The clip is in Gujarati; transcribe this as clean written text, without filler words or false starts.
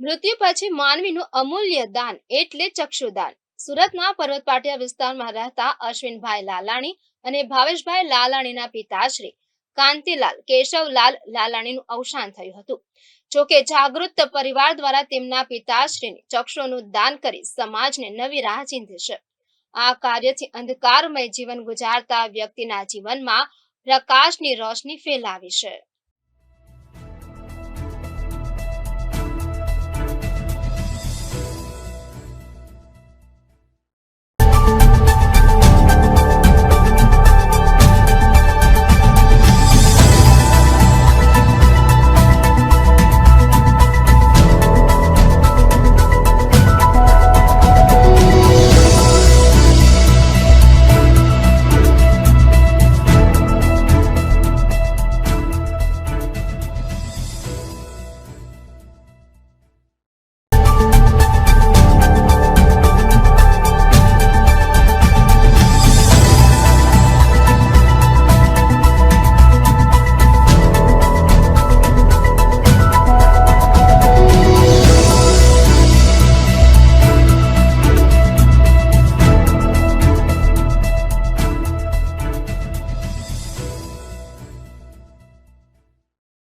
મૃત્યુ પછી માનવીનું અમૂલ્ય દાન એટલે ચક્ષુદાન. સુરતના પર્વત પાટિયા વિસ્તારમાં રહેતા અશ્વિનભાઈ લાલાણી અને ભાવેશભાઈ લાલાણીના પિતાશ્રી કાંતિલાલ કેશવલાલ લાલાણીનું અવસાન થયું હતું. જોકે જાગૃત પરિવાર દ્વારા તેમના પિતાશ્રીને ચક્ષુનું દાન કરી સમાજને નવી રાહ ચીંધી છે. આ કાર્યથી અંધકારમય જીવન ગુજારતા વ્યક્તિના જીવનમાં પ્રકાશની રોશની ફેલાવી છે.